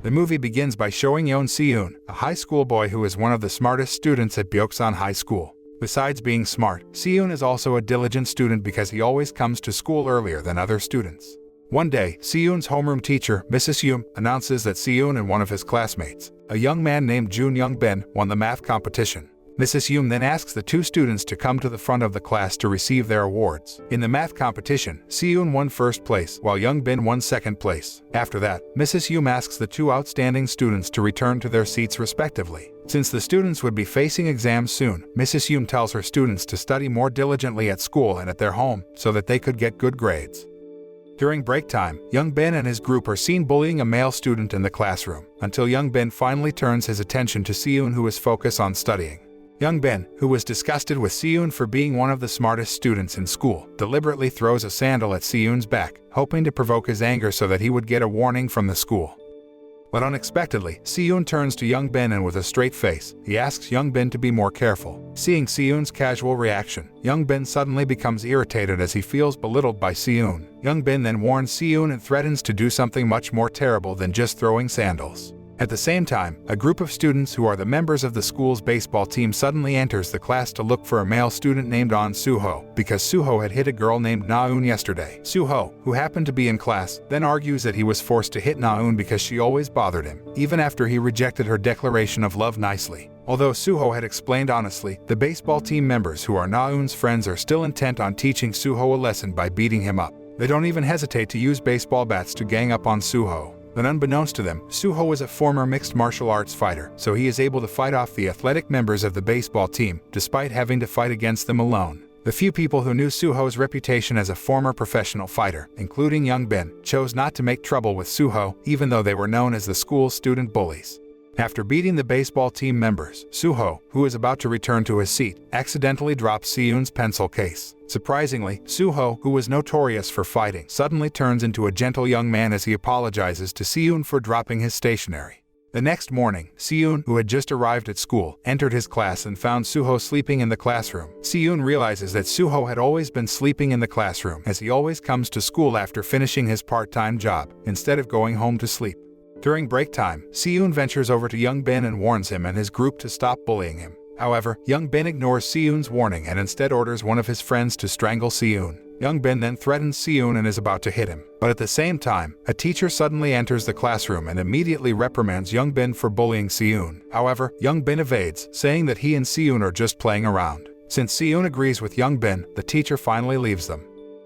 The movie begins by showing Yeon Shi-eun, a high school boy who is one of the smartest students at Byeoksan High School. Besides being smart, Shi-eun is also a diligent student because he always comes to school earlier than other students. One day, Shi-eun's homeroom teacher, Mrs. Yeon, announces that Shi-eun and one of his classmates, a young man named Jun Young-bin, won the math competition. Mrs. Yeon then asks the two students to come to the front of the class to receive their awards. In the math competition, Shi-eun won first place, while Young-bin won second place. After that, Mrs. Yeon asks the two outstanding students to return to their seats respectively. Since the students would be facing exams soon, Mrs. Yeon tells her students to study more diligently at school and at their home, so that they could get good grades. During break time, Young-bin and his group are seen bullying a male student in the classroom, until Young-bin finally turns his attention to Shi-eun, who is focused on studying. Young-bin, who was disgusted with Shi-eun for being one of the smartest students in school, deliberately throws a sandal at Shi-eun's back, hoping to provoke his anger so that he would get a warning from the school. But unexpectedly, Shi-eun turns to Young-bin and with a straight face, he asks Young-bin to be more careful. Seeing Shi-eun's casual reaction, Young-bin suddenly becomes irritated as he feels belittled by Shi-eun. Young-bin then warns Shi-eun and threatens to do something much more terrible than just throwing sandals. At the same time, a group of students who are the members of the school's baseball team suddenly enters the class to look for a male student named Ahn Soo-ho, because Soo-ho had hit a girl named Na-eun yesterday. Soo-ho, who happened to be in class, then argues that he was forced to hit Na-eun because she always bothered him, even after he rejected her declaration of love nicely. Although Soo-ho had explained honestly, the baseball team members who are Na-eun's friends are still intent on teaching Soo-ho a lesson by beating him up. They don't even hesitate to use baseball bats to gang up on Soo-ho. But unbeknownst to them, Soo-ho is a former mixed martial arts fighter, so he is able to fight off the athletic members of the baseball team, despite having to fight against them alone. The few people who knew Soo-ho's reputation as a former professional fighter, including Young-bin, chose not to make trouble with Soo-ho, even though they were known as the school's student bullies. After beating the baseball team members, Soo-ho, who is about to return to his seat, accidentally drops Shi-eun's pencil case. Surprisingly, Soo-ho, who was notorious for fighting, suddenly turns into a gentle young man as he apologizes to Shi-eun for dropping his stationery. The next morning, Shi-eun, who had just arrived at school, entered his class and found Soo-ho sleeping in the classroom. Shi-eun realizes that Soo-ho had always been sleeping in the classroom, as he always comes to school after finishing his part-time job, instead of going home to sleep. During break time, Shi-eun ventures over to Young-bin and warns him and his group to stop bullying him. However, Young-bin ignores Shi-eun's warning and instead orders one of his friends to strangle Shi-eun. Young-bin then threatens Shi-eun and is about to hit him. But at the same time, a teacher suddenly enters the classroom and immediately reprimands Young-bin for bullying Shi-eun. However, Young-bin evades, saying that he and Shi-eun are just playing around. Since Shi-eun agrees with Young-bin, the teacher finally leaves them.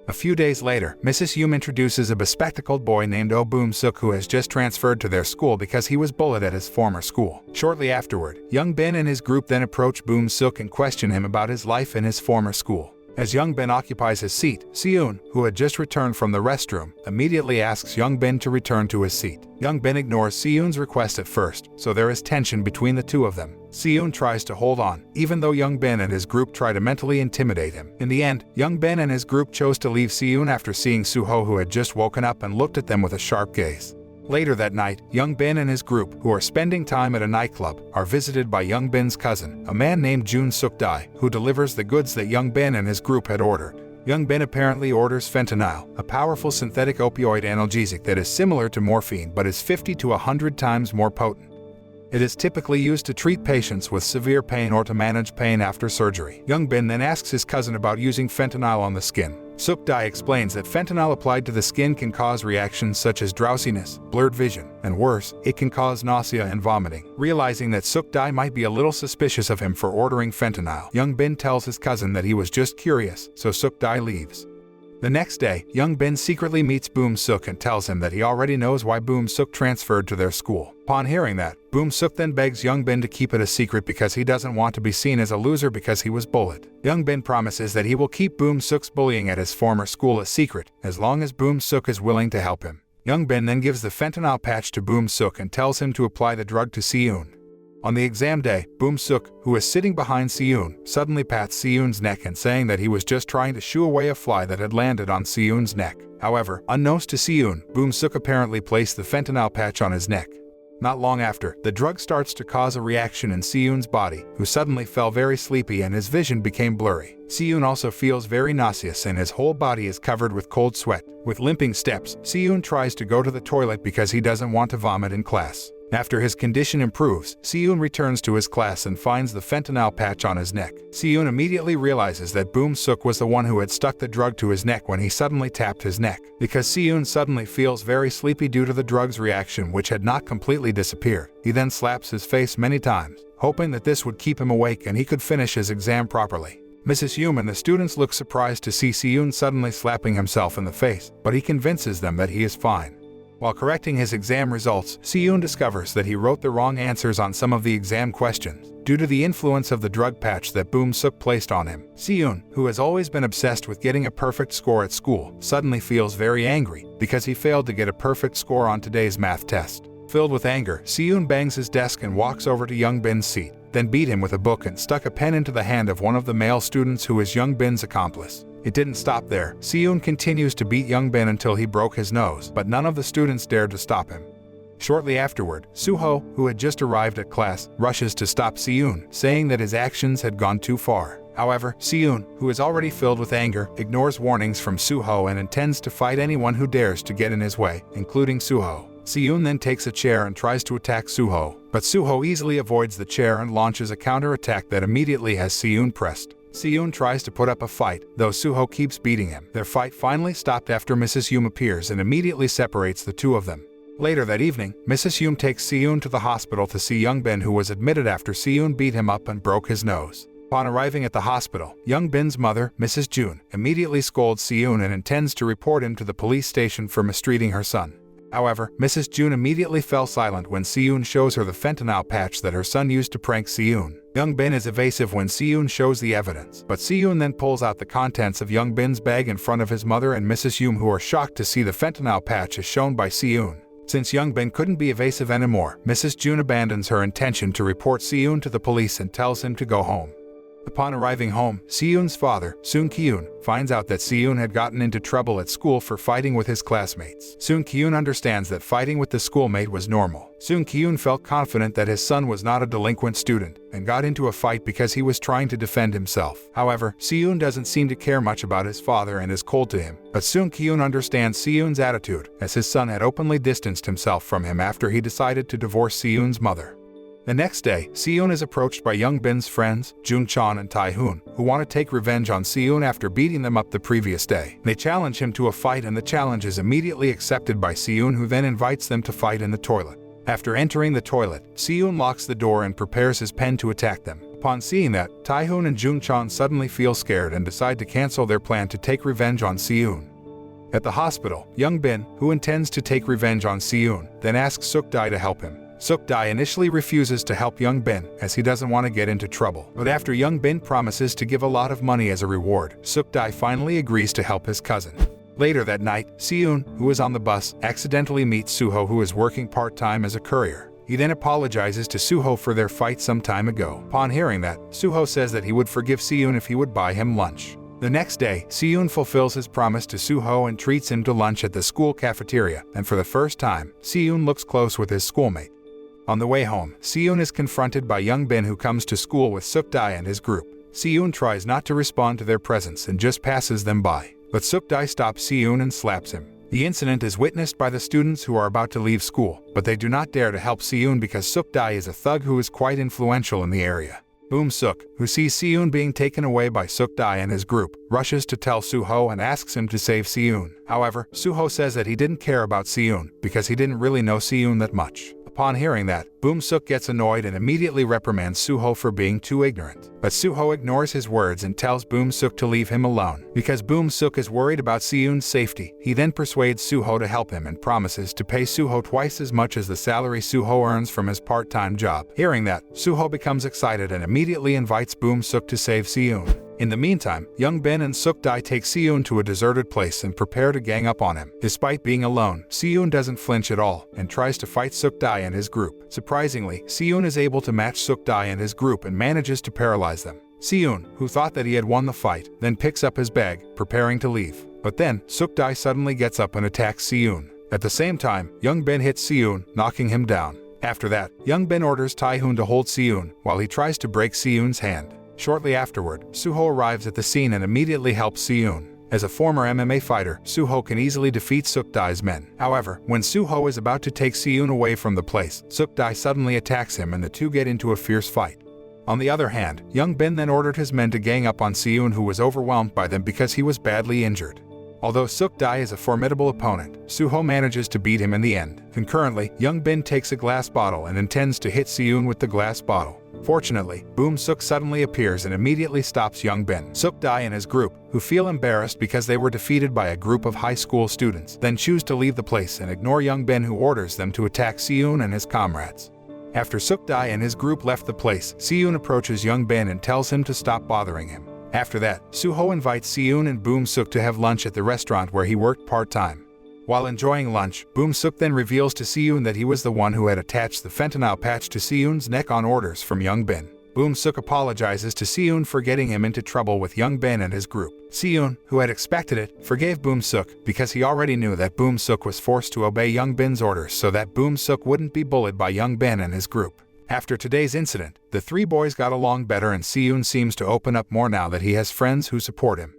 A few days later, Mrs. Yeon introduces a bespectacled boy named Oh Boom-suk who has just transferred to their school because he was bullied at his former school. Shortly afterward, Young-bin and his group then approach Boom-suk and question him about his life in his former school. As Young-bin occupies his seat, Shi-eun, who had just returned from the restroom, immediately asks Young-bin to return to his seat. Young-bin ignores Shi-eun's request at first, so there is tension between the two of them. Shi-eun tries to hold on, even though Young-bin and his group try to mentally intimidate him. In the end, Young-bin and his group chose to leave Shi-eun after seeing Soo-ho, who had just woken up and looked at them with a sharp gaze. Later that night, Young-bin and his group, who are spending time at a nightclub, are visited by Young-bin's cousin, a man named Jun Suk-dae, who delivers the goods that Young-bin and his group had ordered. Young-bin apparently orders fentanyl, a powerful synthetic opioid analgesic that is similar to morphine but is 50 to 100 times more potent. It is typically used to treat patients with severe pain or to manage pain after surgery. Young-bin then asks his cousin about using fentanyl on the skin. Suk-dae explains that fentanyl applied to the skin can cause reactions such as drowsiness, blurred vision, and worse, it can cause nausea and vomiting. Realizing that Suk-dae might be a little suspicious of him for ordering fentanyl, Young-bin tells his cousin that he was just curious, so Suk-dae leaves. The next day, Young-bin secretly meets Boom-suk and tells him that he already knows why Boom-suk transferred to their school. Upon hearing that, Boom-suk then begs Young-bin to keep it a secret because he doesn't want to be seen as a loser because he was bullied. Young-bin promises that he will keep Boom-suk's bullying at his former school a secret, as long as Boom-suk is willing to help him. Young-bin then gives the fentanyl patch to Boom-suk and tells him to apply the drug to Shi-eun. On the exam day, Boom-suk, who is sitting behind Shi-eun, suddenly pats Shi-eun's neck and saying that he was just trying to shoo away a fly that had landed on Shi-eun's neck. However, unknowns to Shi-eun, Boom-suk apparently placed the fentanyl patch on his neck. Not long after, the drug starts to cause a reaction in Si-eun's body, who suddenly fell very sleepy and his vision became blurry. Si-eun also feels very nauseous and his whole body is covered with cold sweat. With limping steps, Si-eun tries to go to the toilet because he doesn't want to vomit in class. After his condition improves, Si-eun returns to his class and finds the fentanyl patch on his neck. Si-eun immediately realizes that Boom-suk was the one who had stuck the drug to his neck when he suddenly tapped his neck. Because Si-eun suddenly feels very sleepy due to the drug's reaction which had not completely disappeared, he then slaps his face many times, hoping that this would keep him awake and he could finish his exam properly. Mrs. Hume and the students look surprised to see Si-eun suddenly slapping himself in the face, but he convinces them that he is fine. While correcting his exam results, Si-eun discovers that he wrote the wrong answers on some of the exam questions, due to the influence of the drug patch that Boom-suk placed on him. Si-eun, who has always been obsessed with getting a perfect score at school, suddenly feels very angry because he failed to get a perfect score on today's math test. Filled with anger, Si-eun bangs his desk and walks over to Young Bin's seat, then beat him with a book and stuck a pen into the hand of one of the male students who is Young Bin's accomplice. It didn't stop there. Si-eun continues to beat Young Bin until he broke his nose, but none of the students dared to stop him. Shortly afterward, Soo-ho, who had just arrived at class, rushes to stop Si-eun, saying that his actions had gone too far. However, Si-eun, who is already filled with anger, ignores warnings from Soo-ho and intends to fight anyone who dares to get in his way, including Soo-ho. Si-eun then takes a chair and tries to attack Soo-ho, but Soo-ho easily avoids the chair and launches a counter-attack that immediately has Si-eun pressed. Si-eun tries to put up a fight, though Soo-ho keeps beating him. Their fight finally stopped after Mrs. Hume appears and immediately separates the two of them. Later that evening, Mrs. Hume takes Si-eun to the hospital to see Young Bin, who was admitted after Si-eun beat him up and broke his nose. Upon arriving at the hospital, Young Bin's mother, Mrs. Jun, immediately scolds Si-eun and intends to report him to the police station for mistreating her son. However, Mrs. Jun immediately fell silent when Si-eun shows her the fentanyl patch that her son used to prank Si-eun. Young Bin is evasive when Si-eun shows the evidence, but Si-eun then pulls out the contents of Young Bin's bag in front of his mother and Mrs. Hume, who are shocked to see the fentanyl patch as shown by Si-eun. Since Young Bin couldn't be evasive anymore, Mrs. Jun abandons her intention to report Si-eun to the police and tells him to go home. Upon arriving home, Si-eun's father, Soon Ki-eun, finds out that Si-eun had gotten into trouble at school for fighting with his classmates. Soon Ki-eun understands that fighting with the schoolmate was normal. Soon Ki-eun felt confident that his son was not a delinquent student, and got into a fight because he was trying to defend himself. However, Si-eun doesn't seem to care much about his father and is cold to him. But Soon Ki-eun understands Si-eun's attitude, as his son had openly distanced himself from him after he decided to divorce Si-eun's mother. The next day, Si-eun is approached by Young Bin's friends, Jun-chan and Tae-hoon, who want to take revenge on Si-eun after beating them up the previous day. They challenge him to a fight and the challenge is immediately accepted by Si-eun, who then invites them to fight in the toilet. After entering the toilet, Si-eun locks the door and prepares his pen to attack them. Upon seeing that, Tae-hoon and Jun-chan suddenly feel scared and decide to cancel their plan to take revenge on Si-eun. At the hospital, Young Bin, who intends to take revenge on Si-eun, then asks Suk-dae to help him. Suk-dae initially refuses to help Young Bin as he doesn't want to get into trouble. But after Young Bin promises to give a lot of money as a reward, Suk-dae finally agrees to help his cousin. Later that night, Si-eun, who is on the bus, accidentally meets Soo-ho, who is working part-time as a courier. He then apologizes to Soo-ho for their fight some time ago. Upon hearing that, Soo-ho says that he would forgive Si-eun if he would buy him lunch. The next day, Si-eun fulfills his promise to Soo-ho and treats him to lunch at the school cafeteria, and for the first time, Si-eun looks close with his schoolmate. On the way home, Si-eun is confronted by Young Bin, who comes to school with Suk-dae and his group. Si-eun tries not to respond to their presence and just passes them by, but Suk-dae stops Si-eun and slaps him. The incident is witnessed by the students who are about to leave school, but they do not dare to help Si-eun because Suk-dae is a thug who is quite influential in the area. Boom-suk, who sees Si-eun being taken away by Suk-dae and his group, rushes to tell Soo-ho and asks him to save Si-eun. However, Soo-ho says that he didn't care about Si-eun because he didn't really know Si-eun that much. Upon hearing that, Boom-suk gets annoyed and immediately reprimands Soo-ho for being too ignorant. But Soo-ho ignores his words and tells Boom-suk to leave him alone. Because Boom-suk is worried about Si-eun's safety, he then persuades Soo-ho to help him and promises to pay Soo-ho twice as much as the salary Soo-ho earns from his part-time job. Hearing that, Soo-ho becomes excited and immediately invites Boom-suk to save Si-eun. In the meantime, Young Bin and Suk-dae take Si-eun to a deserted place and prepare to gang up on him. Despite being alone, Si-eun doesn't flinch at all and tries to fight Suk-dae and his group. Surprisingly, Si-eun is able to match Suk-dae and his group and manages to paralyze them. Si-eun, who thought that he had won the fight, then picks up his bag, preparing to leave. But then, Suk-dae suddenly gets up and attacks Si-eun. At the same time, Young Bin hits Si-eun, knocking him down. After that, Young Bin orders Tae-hoon to hold Si-eun while he tries to break Si-eun's hand. Shortly afterward, Soo-ho arrives at the scene and immediately helps Si-eun. As a former MMA fighter, Soo-ho can easily defeat Suk-dae's men. However, when Soo-ho is about to take Si-eun away from the place, Suk-dae suddenly attacks him and the two get into a fierce fight. On the other hand, Young Bin then ordered his men to gang up on Si-eun, who was overwhelmed by them because he was badly injured. Although Suk-dae is a formidable opponent, Soo-ho manages to beat him in the end. Concurrently, Young Bin takes a glass bottle and intends to hit Si-eun with the glass bottle. Fortunately, Boom Suk suddenly appears and immediately stops Young Bin. Suk-dae and his group, who feel embarrassed because they were defeated by a group of high school students, then choose to leave the place and ignore Young Bin, who orders them to attack Si-eun and his comrades. After Suk-dae and his group left the place, Si-eun approaches Young Bin and tells him to stop bothering him. After that, Soo-ho invites Si-eun and Boom Suk to have lunch at the restaurant where he worked part-time. While enjoying lunch, Boom Suk then reveals to Si-eun that he was the one who had attached the fentanyl patch to Si-eun's neck on orders from Young Bin. Boom Suk apologizes to Si-eun for getting him into trouble with Young Bin and his group. Si-eun, who had expected it, forgave Boom Suk because he already knew that Boom Suk was forced to obey Young Bin's orders so that Boom Suk wouldn't be bullied by Young Bin and his group. After today's incident, the three boys got along better and Si-eun seems to open up more now that he has friends who support him.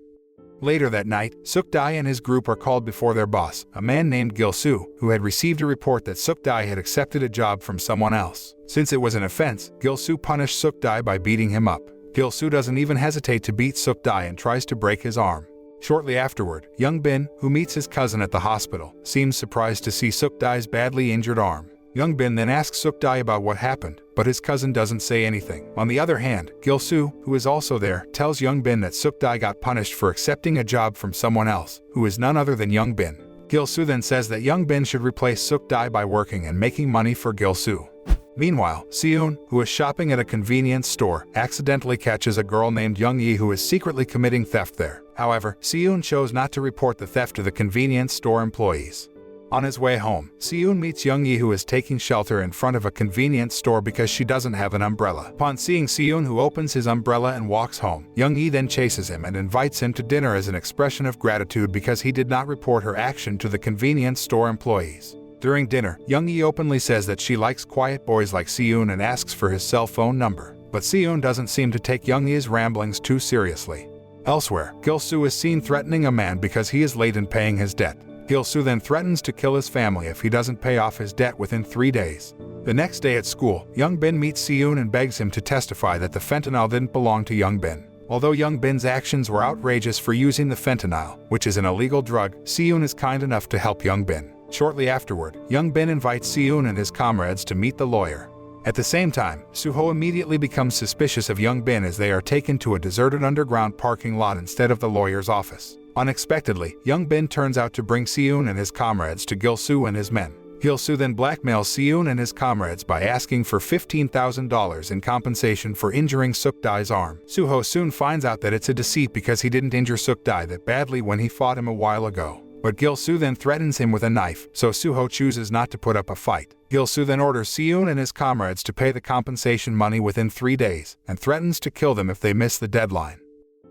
Later that night, Suk-dae and his group are called before their boss, a man named Gil-soo, who had received a report that Suk-dae had accepted a job from someone else. Since it was an offense, Gil-soo punished Suk-dae by beating him up. Gil-soo doesn't even hesitate to beat Suk-dae and tries to break his arm. Shortly afterward, Young Bin, who meets his cousin at the hospital, seems surprised to see Suk-dae's badly injured arm. Young Bin then asks Suk-dae about what happened, but his cousin doesn't say anything. On the other hand, Gil-soo, who is also there, tells Young Bin that Suk-dae got punished for accepting a job from someone else, who is none other than Young Bin. Gil-soo then says that Young Bin should replace Suk-dae by working and making money for Gil-soo. Meanwhile, Si-eun, who is shopping at a convenience store, accidentally catches a girl named Young-yi who is secretly committing theft there. However, Si-eun chose not to report the theft to the convenience store employees. On his way home, Si-eun meets Young-yi, who is taking shelter in front of a convenience store because she doesn't have an umbrella. Upon seeing Si-eun, who opens his umbrella and walks home, Young-yi then chases him and invites him to dinner as an expression of gratitude because he did not report her action to the convenience store employees. During dinner, Young-yi openly says that she likes quiet boys like Si-eun and asks for his cell phone number. But Si-eun doesn't seem to take Young-yi's ramblings too seriously. Elsewhere, Gil-soo is seen threatening a man because he is late in paying his debt. Gil-soo then threatens to kill his family if he doesn't pay off his debt within 3 days. The next day at school, Young Bin meets Si-eun and begs him to testify that the fentanyl didn't belong to Young Bin. Although Young Bin's actions were outrageous for using the fentanyl, which is an illegal drug, Si-eun is kind enough to help Young Bin. Shortly afterward, Young Bin invites Si-eun and his comrades to meet the lawyer. At the same time, Soo-ho immediately becomes suspicious of Young Bin as they are taken to a deserted underground parking lot instead of the lawyer's office. Unexpectedly, Young Bin turns out to bring Si-eun and his comrades to Gil-soo and his men. Gil-soo then blackmails Si-eun and his comrades by asking for $15,000 in compensation for injuring Suk-dae's arm. Soo-ho soon finds out that it's a deceit because he didn't injure Suk-dae that badly when he fought him a while ago. But Gil-soo then threatens him with a knife, so Soo-ho chooses not to put up a fight. Gil-soo then orders Si-eun and his comrades to pay the compensation money within 3 days, and threatens to kill them if they miss the deadline.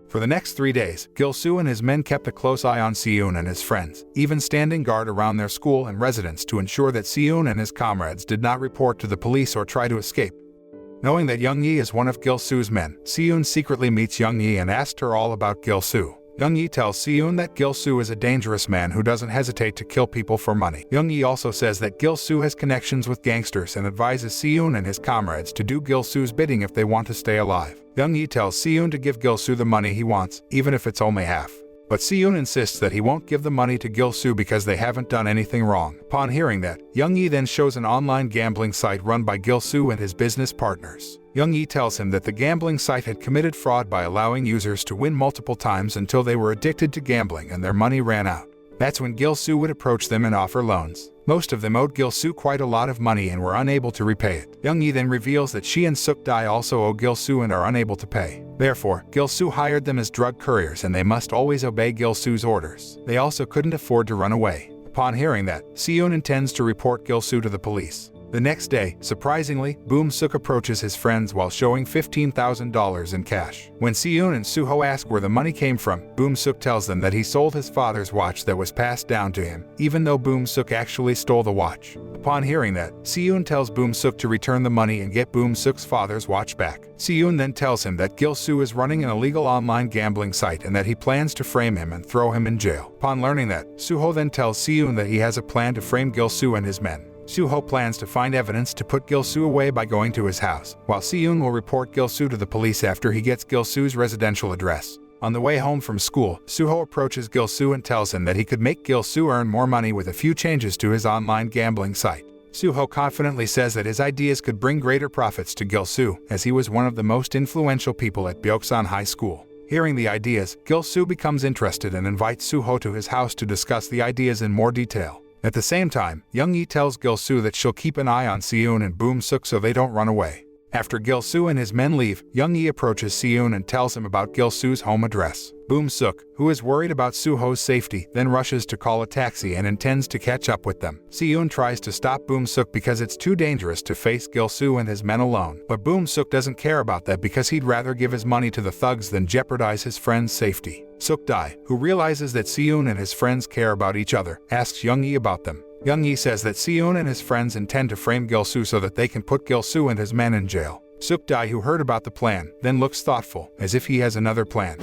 For the next 3 days, Gil-soo and his men kept a close eye on Si-eun and his friends, even standing guard around their school and residence to ensure that Si-eun and his comrades did not report to the police or try to escape. Knowing that Young-yi is one of Gil-soo's men, Si-eun secretly meets Young-yi and asks her all about Gil-soo. Young-yi tells Si-eun that Gil-soo is a dangerous man who doesn't hesitate to kill people for money. Young-yi also says that Gil-soo has connections with gangsters and advises Si-eun and his comrades to do Gil-soo's bidding if they want to stay alive. Young-yi tells Si-eun to give Gil-soo the money he wants, even if it's only half. But Si-eun insists that he won't give the money to Gil-soo because they haven't done anything wrong. Upon hearing that, Young-yi then shows an online gambling site run by Gil-soo and his business partners. Young-yi tells him that the gambling site had committed fraud by allowing users to win multiple times until they were addicted to gambling and their money ran out. That's when Gil-soo would approach them and offer loans. Most of them owed Gil-soo quite a lot of money and were unable to repay it. Young-yi then reveals that she and Suk-dae also owe Gil-soo and are unable to pay. Therefore, Gil-soo hired them as drug couriers and they must always obey Gil-soo's orders. They also couldn't afford to run away. Upon hearing that, Si-eun intends to report Gil-soo to the police. The next day, surprisingly, Boom Suk approaches his friends while showing $15,000 in cash. When Si-eun and Soo-ho ask where the money came from, Boom Suk tells them that he sold his father's watch that was passed down to him, even though Boom Suk actually stole the watch. Upon hearing that, Si-eun tells Boom-suk to return the money and get Boom-suk's father's watch back. Si-eun then tells him that Gil-soo is running an illegal online gambling site and that he plans to frame him and throw him in jail. Upon learning that, Soo-ho then tells Si-eun that he has a plan to frame Gil-soo and his men. Soo-ho plans to find evidence to put Gil-soo away by going to his house, while Si-eun will report Gil-soo to the police after he gets Gil-soo's residential address. On the way home from school, Soo-ho approaches Gil-soo and tells him that he could make Gil-soo earn more money with a few changes to his online gambling site. Soo-ho confidently says that his ideas could bring greater profits to Gil-soo, as he was one of the most influential people at Byeoksan High School. Hearing the ideas, Gil-soo becomes interested and invites Soo-ho to his house to discuss the ideas in more detail. At the same time, Young-yi tells Gil-soo that she'll keep an eye on Si-eun and Boom-suk so they don't run away. After Gil-soo and his men leave, Young-yi approaches Si-eun and tells him about Gil-soo's home address. Boom-suk, who is worried about Soo-ho's safety, then rushes to call a taxi and intends to catch up with them. Si-eun tries to stop Boom-suk because it's too dangerous to face Gil-soo and his men alone, but Boom-suk doesn't care about that because he'd rather give his money to the thugs than jeopardize his friend's safety. Suk-dae, who realizes that Si-eun and his friends care about each other, asks Young-yi about them. Young-yi says that Si-eun and his friends intend to frame Gil-soo so that they can put Gil-soo and his men in jail. Suk-dae, who heard about the plan, then looks thoughtful, as if he has another plan.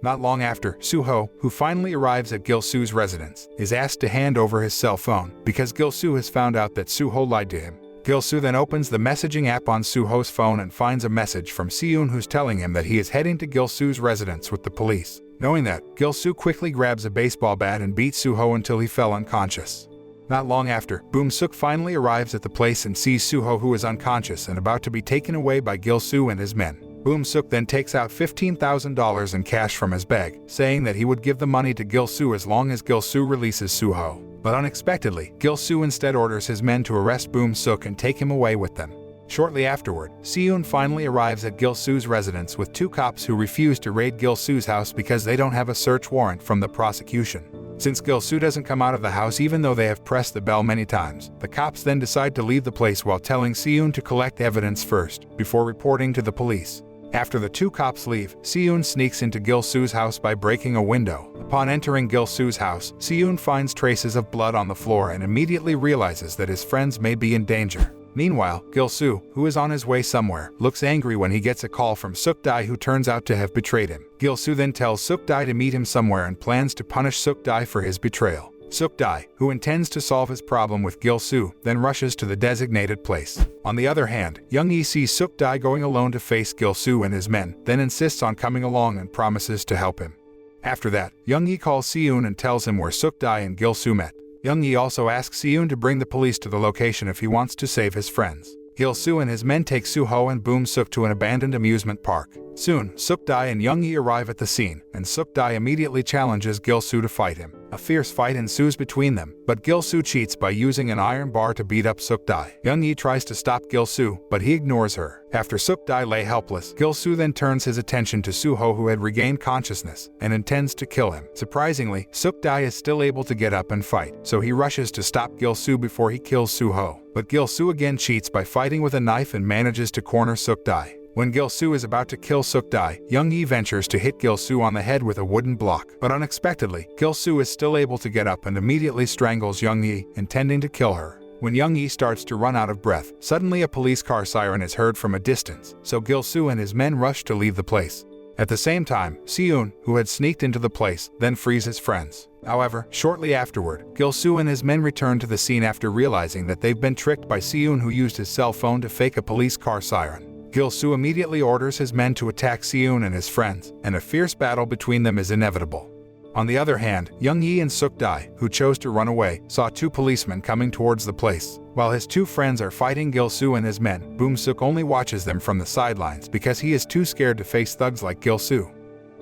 Not long after, Soo-ho, who finally arrives at Gil-soo's residence, is asked to hand over his cell phone because Gil-soo has found out that Soo-ho lied to him. Gil-soo then opens the messaging app on Soo-ho's phone and finds a message from Si-eun who's telling him that he is heading to Gil-soo's residence with the police. Knowing that, Gil-soo quickly grabs a baseball bat and beats Soo-ho until he fell unconscious. Not long after, Boom-suk finally arrives at the place and sees Soo-ho, who is unconscious and about to be taken away by Gil-soo and his men. Boom-suk then takes out $15,000 in cash from his bag, saying that he would give the money to Gil-soo as long as Gil-soo releases Soo-ho. But unexpectedly, Gil-soo instead orders his men to arrest Boom-suk and take him away with them. Shortly afterward, Si-eun finally arrives at Gil-soo's residence with two cops who refuse to raid Gil-soo's house because they don't have a search warrant from the prosecution. Since Gil-soo doesn't come out of the house even though they have pressed the bell many times, the cops then decide to leave the place while telling Si-eun to collect evidence first, before reporting to the police. After the two cops leave, Si-eun sneaks into Gil-soo's house by breaking a window. Upon entering Gil-soo's house, Si-eun finds traces of blood on the floor and immediately realizes that his friends may be in danger. Meanwhile, Gil-soo, who is on his way somewhere, looks angry when he gets a call from Suk-dae, who turns out to have betrayed him. Gil-soo then tells Suk-dae to meet him somewhere and plans to punish Suk-dae for his betrayal. Suk-dae, who intends to solve his problem with Gil-soo, then rushes to the designated place. On the other hand, Young-yi sees Suk-dae going alone to face Gil-soo and his men, then insists on coming along and promises to help him. After that, Young-yi calls Si-eun and tells him where Suk-dae and Gil-soo met. Young-yi also asks Si-eun to bring the police to the location if he wants to save his friends. Gil-soo and his men take Soo-ho and Boom-suk to an abandoned amusement park. Soon, Suk-dae and Young-yi arrive at the scene, and Suk-dae immediately challenges Gil-soo to fight him. A fierce fight ensues between them, but Gil-soo cheats by using an iron bar to beat up Suk-dae. Young-yi tries to stop Gil-soo, but he ignores her. After Suk-dae lay helpless, Gil-soo then turns his attention to Soo-ho, who had regained consciousness, and intends to kill him. Surprisingly, Suk-dae is still able to get up and fight, so he rushes to stop Gil-soo before he kills Soo-ho. But Gil-soo again cheats by fighting with a knife and manages to corner Suk-dae. When Gil-soo is about to kill Suk-dae, Young-yi ventures to hit Gil-soo on the head with a wooden block. But unexpectedly, Gil-soo is still able to get up and immediately strangles Young-yi, intending to kill her. When Young-yi starts to run out of breath, suddenly a police car siren is heard from a distance, so Gil-soo and his men rush to leave the place. At the same time, Si-eun, who had sneaked into the place, then frees his friends. However, shortly afterward, Gil-soo and his men return to the scene after realizing that they've been tricked by Si-eun, who used his cell phone to fake a police car siren. Gil-soo immediately orders his men to attack Si-eun and his friends, and a fierce battle between them is inevitable. On the other hand, Young-yi and Suk-dae, who chose to run away, saw two policemen coming towards the place. While his two friends are fighting Gil-soo and his men, Boom-suk only watches them from the sidelines because he is too scared to face thugs like Gil-soo.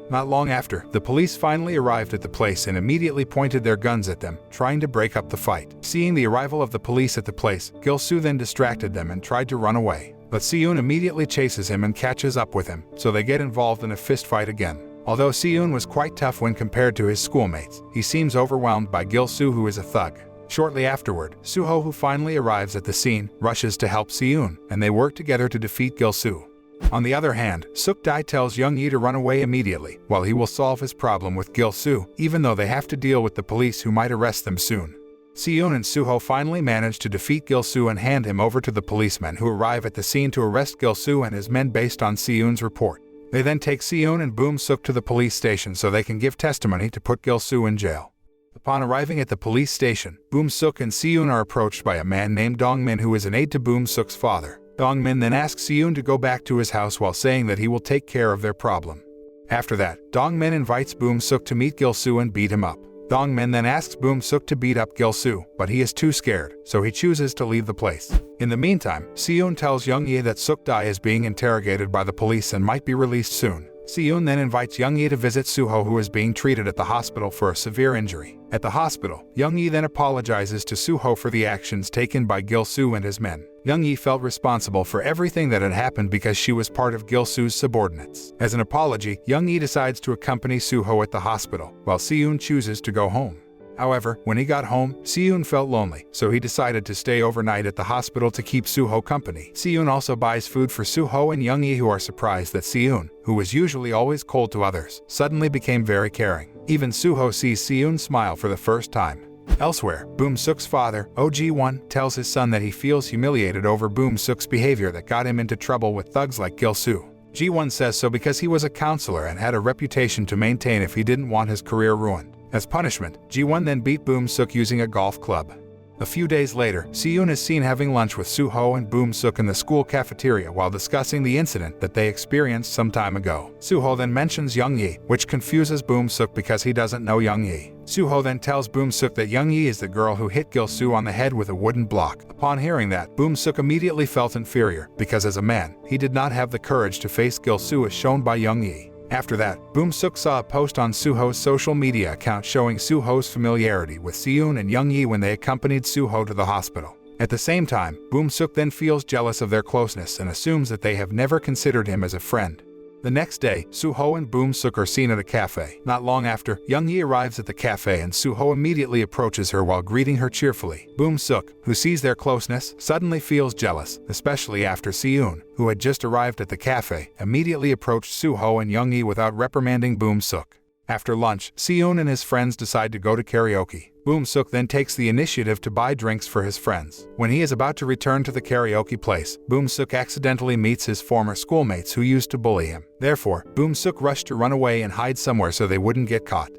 Not long after, the police finally arrived at the place and immediately pointed their guns at them, trying to break up the fight. Seeing the arrival of the police at the place, Gil-soo then distracted them and tried to run away. But Si-eun immediately chases him and catches up with him, so they get involved in a fistfight again. Although Si-eun was quite tough when compared to his schoolmates, he seems overwhelmed by Gil-soo, who is a thug. Shortly afterward, Soo-ho, who finally arrives at the scene, rushes to help Si-eun, and they work together to defeat Gil-soo. On the other hand, Suk-dae tells Young-yi to run away immediately, while he will solve his problem with Gil-soo, even though they have to deal with the police who might arrest them soon. Si-eun and Soo-ho finally manage to defeat Gil-soo and hand him over to the policemen, who arrive at the scene to arrest Gil-soo and his men based on Si-eun's report. They then take Si-eun and Boom-suk to the police station so they can give testimony to put Gil-soo in jail. Upon arriving at the police station, Boom-suk and Si-eun are approached by a man named Dong-min, who is an aide to Boom-suk's father. Dong-min then asks Si-eun to go back to his house while saying that he will take care of their problem. After that, Dong-min invites Boom-suk to meet Gil-soo and beat him up. Dong-min then asks Boom-suk to beat up Gil-soo, but he is too scared, so he chooses to leave the place. In the meantime, Si-eun tells Young-yi that Suk-dae is being interrogated by the police and might be released soon. Si-eun then invites Young-yi to visit Soo-ho, who is being treated at the hospital for a severe injury. At the hospital, Young-yi then apologizes to Soo-ho for the actions taken by Gil-soo and his men. Young-yi felt responsible for everything that had happened because she was part of Gil-soo's subordinates. As an apology, Young-yi decides to accompany Soo-ho at the hospital, while Si-eun chooses to go home. However, when he got home, Si-eun felt lonely, so he decided to stay overnight at the hospital to keep Soo-ho company. Si-eun also buys food for Soo-ho and Young-yi, who are surprised that Si-eun, who was usually always cold to others, suddenly became very caring. Even Soo-ho sees Si-eun smile for the first time. Elsewhere, Boom-suk's father, Oh Ji-won, tells his son that he feels humiliated over Boom-suk's behavior that got him into trouble with thugs like Gil-soo. Ji-won says so because he was a counselor and had a reputation to maintain if he didn't want his career ruined. As punishment, Ji-won then beat Boom-suk using a golf club. A few days later, Si-eun is seen having lunch with Soo-ho and Boom-suk in the school cafeteria while discussing the incident that they experienced some time ago. Soo-ho then mentions Young-yi, which confuses Boom-suk because he doesn't know Young-yi. Soo-ho then tells Boom-suk that Young-yi is the girl who hit Gil-soo on the head with a wooden block. Upon hearing that, Boom-suk immediately felt inferior because as a man, he did not have the courage to face Gil-soo as shown by Young-yi. After that, Boom-suk saw a post on Soo-ho's social media account showing Soo-ho's familiarity with Si-eun and Young-yi when they accompanied Soo-ho to the hospital. At the same time, Boom-suk then feels jealous of their closeness and assumes that they have never considered him as a friend. The next day, Soo-ho and Boom-suk are seen at a cafe. Not long after, Young-yi arrives at the cafe and Soo-ho immediately approaches her while greeting her cheerfully. Boom-suk, who sees their closeness, suddenly feels jealous, especially after Si-eun, who had just arrived at the cafe, immediately approached Soo-ho and Young-yi without reprimanding Boom-suk. After lunch, Si-eun and his friends decide to go to karaoke. Boom-suk then takes the initiative to buy drinks for his friends. When he is about to return to the karaoke place, Boom-suk accidentally meets his former schoolmates who used to bully him. Therefore, Boom-suk rushed to run away and hide somewhere so they wouldn't get caught.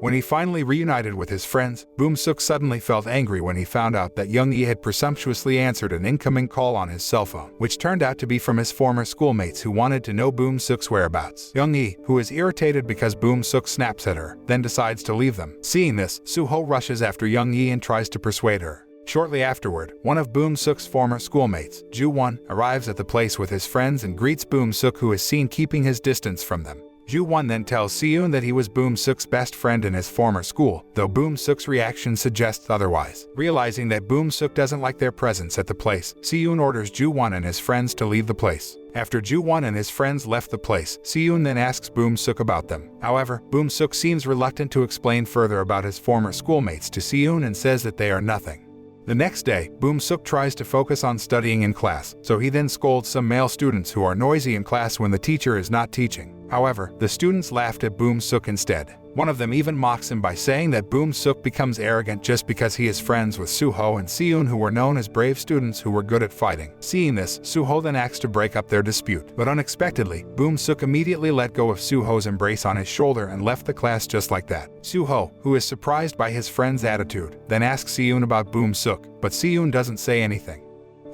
When he finally reunited with his friends, Boom-suk suddenly felt angry when he found out that Young-yi had presumptuously answered an incoming call on his cell phone, which turned out to be from his former schoolmates who wanted to know Boom-suk's whereabouts. Young-yi, who is irritated because Boom-suk snaps at her, then decides to leave them. Seeing this, Soo-ho rushes after Young-yi and tries to persuade her. Shortly afterward, one of Boom-suk's former schoolmates, Ju-won, arrives at the place with his friends and greets Boom-suk, who is seen keeping his distance from them. Ju-won then tells Si-eun that he was Boom-suk's best friend in his former school, though Boom-suk's reaction suggests otherwise. Realizing that Boom-suk doesn't like their presence at the place, Si-eun orders Ju-won and his friends to leave the place. After Ju-won and his friends left the place, Si-eun then asks Boom-suk about them. However, Boom-suk seems reluctant to explain further about his former schoolmates to Si-eun and says that they are nothing. The next day, Boom-suk tries to focus on studying in class, so he then scolds some male students who are noisy in class when the teacher is not teaching. However, the students laughed at Boom-suk instead. One of them even mocks him by saying that Boom-suk becomes arrogant just because he is friends with Soo-ho and Si-eun, who were known as brave students who were good at fighting. Seeing this, Soo-ho then acts to break up their dispute. But unexpectedly, Boom-suk immediately let go of Soo-ho's embrace on his shoulder and left the class just like that. Soo-ho, who is surprised by his friend's attitude, then asks Si-eun about Boom-suk, but Si-eun doesn't say anything.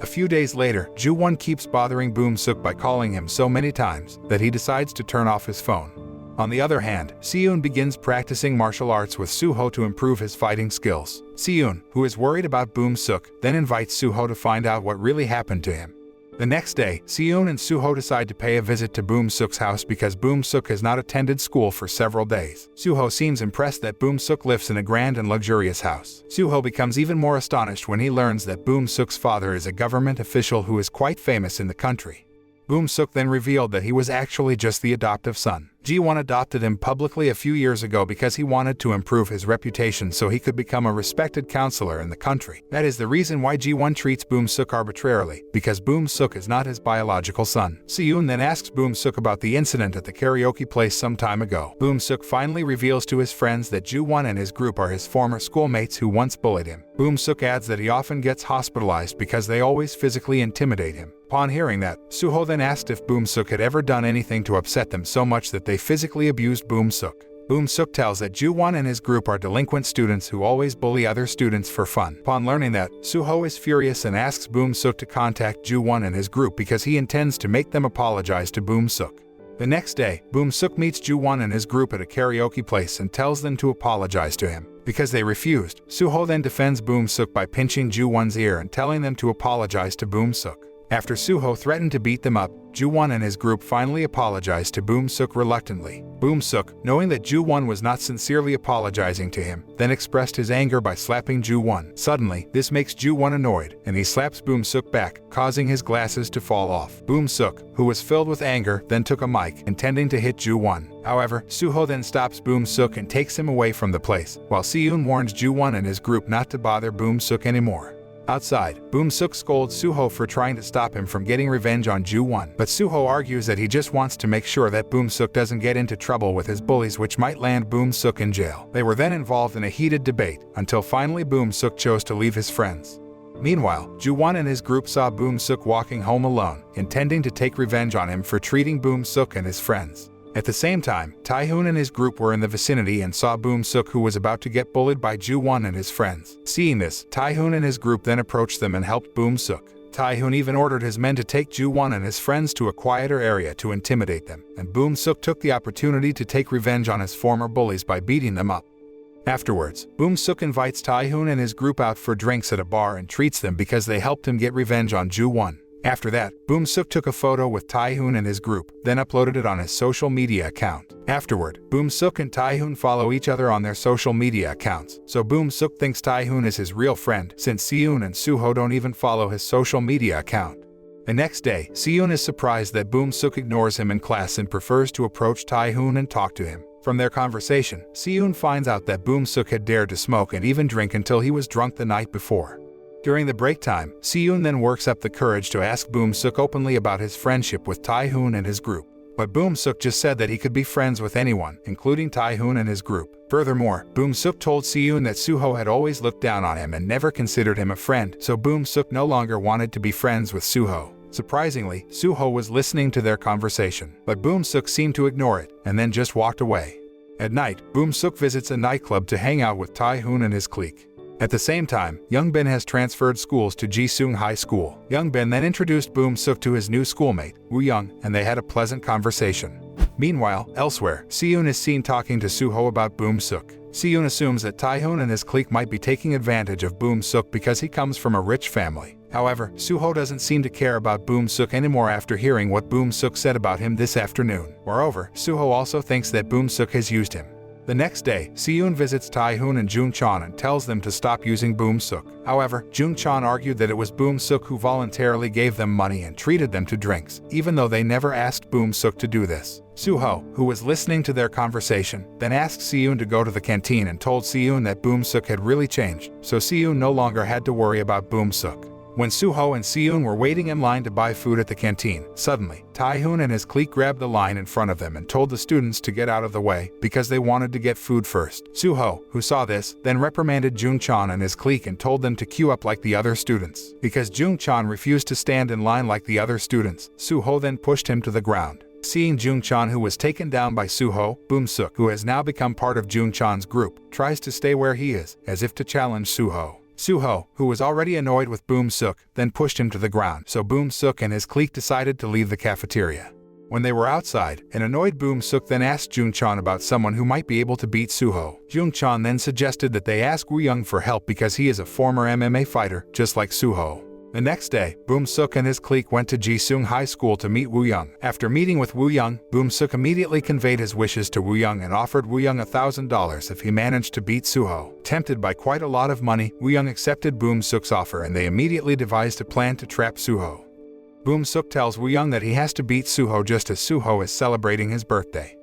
A few days later, Ju-won keeps bothering Boom-suk by calling him so many times that he decides to turn off his phone. On the other hand, Si-eun begins practicing martial arts with Soo-ho to improve his fighting skills. Si-eun, who is worried about Boom-suk, then invites Soo-ho to find out what really happened to him. The next day, Si-eun and Soo-ho decide to pay a visit to Boom-suk's house because Boom-suk has not attended school for several days. Soo-ho seems impressed that Boom-suk lives in a grand and luxurious house. Soo-ho becomes even more astonished when he learns that Boom-suk's father is a government official who is quite famous in the country. Boom-suk then revealed that he was actually just the adoptive son. Ji-won adopted him publicly a few years ago because he wanted to improve his reputation so he could become a respected counselor in the country. That is the reason why Ji-won treats Boom-suk arbitrarily, because Boom-suk is not his biological son. Si-eun then asks Boom-suk about the incident at the karaoke place some time ago. Boom-suk finally reveals to his friends that Ji-won and his group are his former schoolmates who once bullied him. Boom-suk adds that he often gets hospitalized because they always physically intimidate him. Upon hearing that, Soo-ho then asked if Boom-suk had ever done anything to upset them so much that they physically abused Boom-suk. Boom-suk tells that Ji-won and his group are delinquent students who always bully other students for fun. Upon learning that, Soo-ho is furious and asks Boom-suk to contact Ji-won and his group because he intends to make them apologize to Boom-suk. The next day, Boom-suk meets Ji-won and his group at a karaoke place and tells them to apologize to him. Because they refused, Soo-ho then defends Boom-suk by pinching Ji-won's ear and telling them to apologize to Boom-suk. After Soo-ho threatened to beat them up, Ji-won and his group finally apologized to Boom-suk reluctantly. Boom-suk, knowing that Ji-won was not sincerely apologizing to him, then expressed his anger by slapping Ji-won. Suddenly, this makes Ji-won annoyed, and he slaps Boom-suk back, causing his glasses to fall off. Boom-suk, who was filled with anger, then took a mic, intending to hit Ji-won. However, Soo-ho then stops Boom-suk and takes him away from the place, while Si-eun warns Ji-won and his group not to bother Boom-suk anymore. Outside, Boom-suk scolds Soo-ho for trying to stop him from getting revenge on Ji-won, but Soo-ho argues that he just wants to make sure that Boom-suk doesn't get into trouble with his bullies, which might land Boom-suk in jail. They were then involved in a heated debate, until finally Boom-suk chose to leave his friends. Meanwhile, Ji-won and his group saw Boom-suk walking home alone, intending to take revenge on him for treating Boom-suk and his friends. At the same time, Tae-hoon and his group were in the vicinity and saw Boom-suk, who was about to get bullied by Ji-won and his friends. Seeing this, Tae-hoon and his group then approached them and helped Boom-suk. Tae-hoon even ordered his men to take Ji-won and his friends to a quieter area to intimidate them, and Boom-suk took the opportunity to take revenge on his former bullies by beating them up. Afterwards, Boom-suk invites Tae-hoon and his group out for drinks at a bar and treats them because they helped him get revenge on Ji-won. After that, Boom-suk took a photo with Tae-hoon and his group, then uploaded it on his social media account. Afterward, Boom-suk and Tae-hoon follow each other on their social media accounts, so Boom-suk thinks Tae-hoon is his real friend, since Si-eun and Soo-ho don't even follow his social media account. The next day, Si-eun is surprised that Boom-suk ignores him in class and prefers to approach Tae-hoon and talk to him. From their conversation, Si-eun finds out that Boom-suk had dared to smoke and even drink until he was drunk the night before. During the break time, Si-eun then works up the courage to ask Boom-suk openly about his friendship with Tae-hoon and his group. But Boom-suk just said that he could be friends with anyone, including Tae-hoon and his group. Furthermore, Boom-suk told Si-eun that Soo-ho had always looked down on him and never considered him a friend, so Boom-suk no longer wanted to be friends with Soo-ho. Surprisingly, Soo-ho was listening to their conversation, but Boom-suk seemed to ignore it, and then just walked away. At night, Boom-suk visits a nightclub to hang out with Tae-hoon and his clique. At the same time, Young-bin has transferred schools to Jiseung High School. Young-bin then introduced Boom-suk to his new schoolmate, Woo-young, and they had a pleasant conversation. Meanwhile, elsewhere, Si-eun is seen talking to Soo-ho about Boom-suk. Si-eun assumes that Tae-hoon and his clique might be taking advantage of Boom-suk because he comes from a rich family. However, Soo-ho doesn't seem to care about Boom-suk anymore after hearing what Boom-suk said about him this afternoon. Moreover, Soo-ho also thinks that Boom-suk has used him. The next day, Si-eun visits Tae-hoon and Jung-chan and tells them to stop using Boom-suk. However, Jung-chan argued that it was Boom-suk who voluntarily gave them money and treated them to drinks, even though they never asked Boom-suk to do this. Soo-ho, who was listening to their conversation, then asked Si-eun to go to the canteen and told Si-eun that Boom-suk had really changed, so Si-eun no longer had to worry about Boom-suk. When Soo-ho and Si-eun were waiting in line to buy food at the canteen, suddenly, Tae-hoon and his clique grabbed the line in front of them and told the students to get out of the way because they wanted to get food first. Soo-ho, who saw this, then reprimanded Jung-chan and his clique and told them to queue up like the other students. Because Jung-chan refused to stand in line like the other students, Soo-ho then pushed him to the ground. Seeing Jung-chan, who was taken down by Soo-ho, Boom-suk, who has now become part of Jung-chan's group, tries to stay where he is, as if to challenge Soo-ho. Soo-ho, who was already annoyed with Boom-suk, then pushed him to the ground, so Boom-suk and his clique decided to leave the cafeteria. When they were outside, an annoyed Boom-suk then asked Jung-chan about someone who might be able to beat Soo-ho. Jung-chan then suggested that they ask Woo-young for help because he is a former MMA fighter, just like Soo-ho. The next day, Boom-suk and his clique went to Jiseung High School to meet Woo-young. After meeting with Woo-young, Boom-suk immediately conveyed his wishes to Woo-young and offered Woo-young $1,000 if he managed to beat Soo-ho. Tempted by quite a lot of money, Woo-young accepted Boom-suk's offer and they immediately devised a plan to trap Soo-ho. Boom-suk tells Woo-young that he has to beat Soo-ho just as Soo-ho is celebrating his birthday.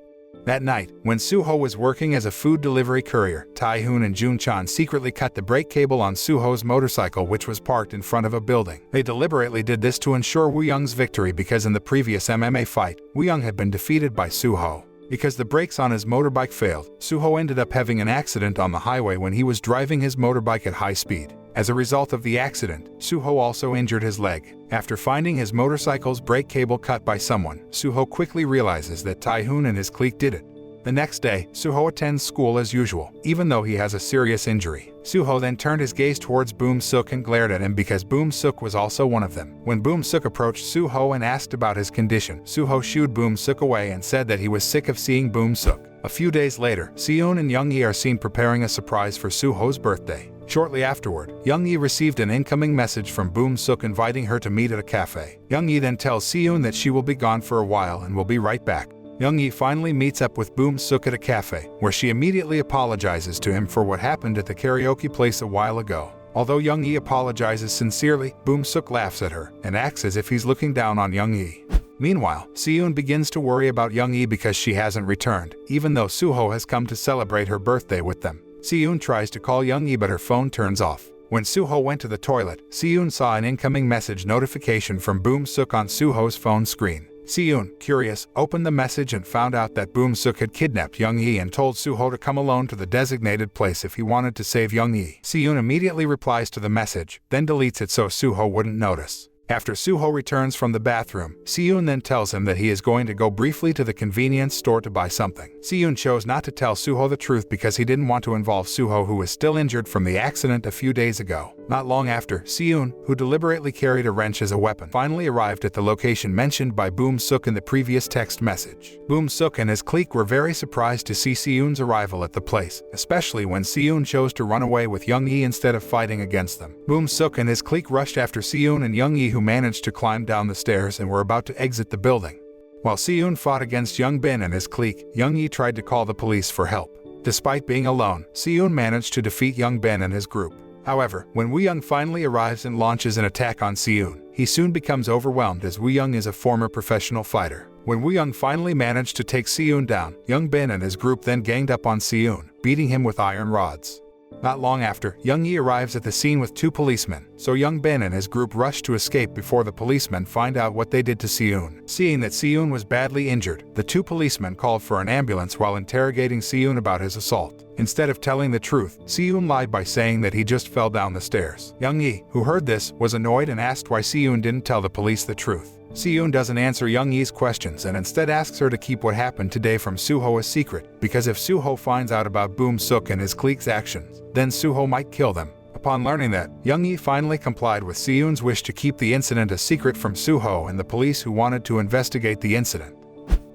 That night, when Soo-ho was working as a food delivery courier, Tae-hoon and Jun-chan secretly cut the brake cable on Soo-ho's motorcycle, which was parked in front of a building. They deliberately did this to ensure Woo-young's victory because in the previous MMA fight, Woo-young had been defeated by Soo-ho. Because the brakes on his motorbike failed, Soo-ho ended up having an accident on the highway when he was driving his motorbike at high speed. As a result of the accident, Soo-ho also injured his leg. After finding his motorcycle's brake cable cut by someone, Soo-ho quickly realizes that Tae-hoon and his clique did it. The next day, Soo-ho attends school as usual, even though he has a serious injury. Soo-ho then turned his gaze towards Boom-suk and glared at him because Boom-suk was also one of them. When Boom-suk approached Soo-ho and asked about his condition, Soo-ho shooed Boom-suk away and said that he was sick of seeing Boom-suk. A few days later, Si-eun and Young-yi are seen preparing a surprise for Soo-ho's birthday. Shortly afterward, Young-yi received an incoming message from Boom-suk inviting her to meet at a cafe. Young-yi then tells Si-eun that she will be gone for a while and will be right back. Young-yi finally meets up with Boom-suk at a cafe, where she immediately apologizes to him for what happened at the karaoke place a while ago. Although Young-yi apologizes sincerely, Boom-suk laughs at her and acts as if he's looking down on Young-yi. Meanwhile, Si-eun begins to worry about Young-yi because she hasn't returned, even though Soo-ho has come to celebrate her birthday with them. Si-eun tries to call Young-yi but her phone turns off. When Soo-ho went to the toilet, Si-eun saw an incoming message notification from Boom-suk on Soo-ho's phone screen. Si-eun, curious, opened the message and found out that Boom-suk had kidnapped Young-yi and told Soo-ho to come alone to the designated place if he wanted to save Young-yi. Si-eun immediately replies to the message, then deletes it so Soo-ho wouldn't notice. After Soo-ho returns from the bathroom, Si-eun then tells him that he is going to go briefly to the convenience store to buy something. Si-eun chose not to tell Soo-ho the truth because he didn't want to involve Soo-ho, who was still injured from the accident a few days ago. Not long after, Si-eun, who deliberately carried a wrench as a weapon, finally arrived at the location mentioned by Boom-suk in the previous text message. Boom-suk and his clique were very surprised to see Si-eun's arrival at the place, especially when Si-eun chose to run away with Young-yi instead of fighting against them. Boom-suk and his clique rushed after Si-eun and Young-yi, who managed to climb down the stairs and were about to exit the building. While Si-eun fought against Young Bin and his clique, Young-yi tried to call the police for help. Despite being alone, Si-eun managed to defeat Young Bin and his group. However, when Woo-young finally arrives and launches an attack on Si-eun, he soon becomes overwhelmed as Woo-young is a former professional fighter. When Woo-young finally managed to take Si-eun down, Young Bin and his group then ganged up on Si-eun, beating him with iron rods. Not long after, Young-yi arrives at the scene with two policemen, so Young Bin and his group rush to escape before the policemen find out what they did to Si-eun. Seeing that Si-eun was badly injured, the two policemen called for an ambulance while interrogating Si-eun about his assault. Instead of telling the truth, Si-eun lied by saying that he just fell down the stairs. Young-yi, who heard this, was annoyed and asked why Si-eun didn't tell the police the truth. Si-eun doesn't answer Young-yi's questions and instead asks her to keep what happened today from Soo-ho a secret, because if Soo-ho finds out about Boom-suk and his clique's actions, then Soo-ho might kill them. Upon learning that, Young-yi finally complied with Si-eun's wish to keep the incident a secret from Soo-ho and the police who wanted to investigate the incident.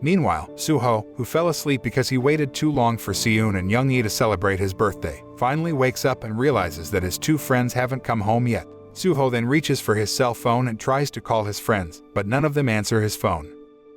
Meanwhile, Soo-ho, who fell asleep because he waited too long for Si-eun and Young-yi to celebrate his birthday, finally wakes up and realizes that his two friends haven't come home yet. Soo-ho then reaches for his cell phone and tries to call his friends, but none of them answer his phone.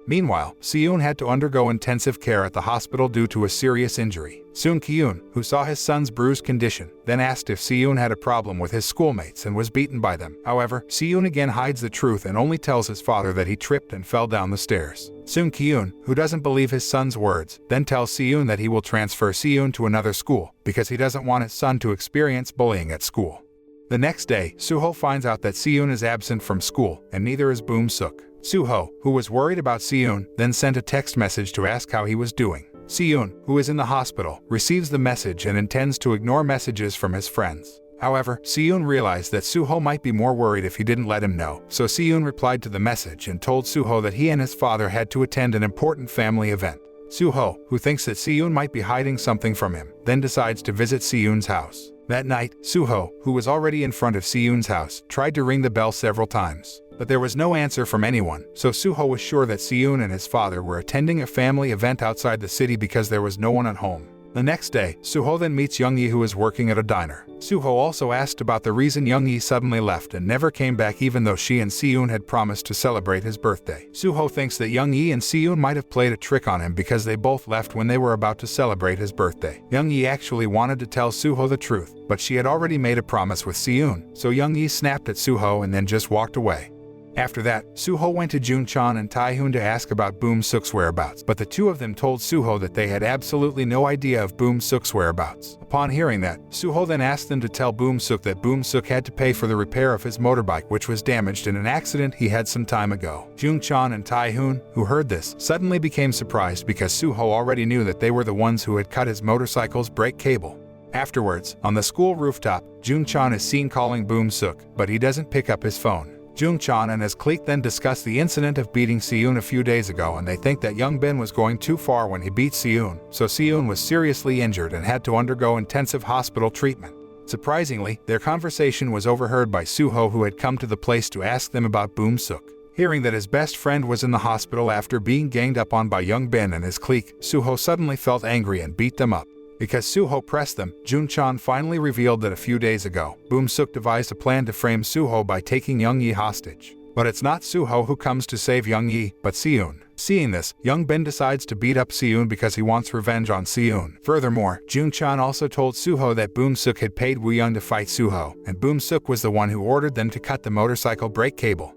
Meanwhile, Si-eun had to undergo intensive care at the hospital due to a serious injury. Soon Ki-eun, who saw his son's bruised condition, then asked if Si-eun had a problem with his schoolmates and was beaten by them. However, Si-eun again hides the truth and only tells his father that he tripped and fell down the stairs. Soon Ki-eun, who doesn't believe his son's words, then tells Si-eun that he will transfer Si-eun to another school because he doesn't want his son to experience bullying at school. The next day, Soo-ho finds out that Si-eun is absent from school, and neither is Boom-suk. Soo-ho, who was worried about Si-eun, then sent a text message to ask how he was doing. Si-eun, who is in the hospital, receives the message and intends to ignore messages from his friends. However, Si-eun realized that Soo-ho might be more worried if he didn't let him know, so Si-eun replied to the message and told Soo-ho that he and his father had to attend an important family event. Soo-ho, who thinks that Si-eun might be hiding something from him, then decides to visit Si-eun's house. That night, Soo-ho, who was already in front of Si-eun's house, tried to ring the bell several times. But there was no answer from anyone, so Soo-ho was sure that Si-eun and his father were attending a family event outside the city because there was no one at home. The next day, Soo-ho then meets Young-yi, who is working at a diner. Soo-ho also asked about the reason Young-yi suddenly left and never came back even though she and Si-eun had promised to celebrate his birthday. Soo-ho thinks that Young-yi and Si-eun might have played a trick on him because they both left when they were about to celebrate his birthday. Young-yi actually wanted to tell Soo-ho the truth, but she had already made a promise with Si-eun, so Young-yi snapped at Soo-ho and then just walked away. After that, Soo-ho went to Jun-chan and Tae-hoon to ask about Boom-suk's whereabouts, but the two of them told Soo-ho that they had absolutely no idea of Boom-suk's whereabouts. Upon hearing that, Soo-ho then asked them to tell Boom-suk that Boom-suk had to pay for the repair of his motorbike, which was damaged in an accident he had some time ago. Jun-chan and Tae-hoon, who heard this, suddenly became surprised because Soo-ho already knew that they were the ones who had cut his motorcycle's brake cable. Afterwards, on the school rooftop, Jun-chan is seen calling Boom-suk, but he doesn't pick up his phone. Jun-chan and his clique then discuss the incident of beating Si-eun a few days ago, and they think that Young Bin was going too far when he beat Si-eun, so Si-eun was seriously injured and had to undergo intensive hospital treatment. Surprisingly, their conversation was overheard by Soo-ho, who had come to the place to ask them about Boom-suk. Hearing that his best friend was in the hospital after being ganged up on by Young Bin and his clique, Soo-ho suddenly felt angry and beat them up. Because Soo-ho pressed them, Jun-chan finally revealed that a few days ago, Boom-suk devised a plan to frame Soo-ho by taking Young-yi hostage. But it's not Soo-ho who comes to save Young-yi, but Si-eun. Seeing this, Young Bin decides to beat up Si-eun because he wants revenge on Si-eun. Furthermore, Jun-chan also told Soo-ho that Boom-suk had paid Woo-young to fight Soo-ho, and Boom-suk was the one who ordered them to cut the motorcycle brake cable.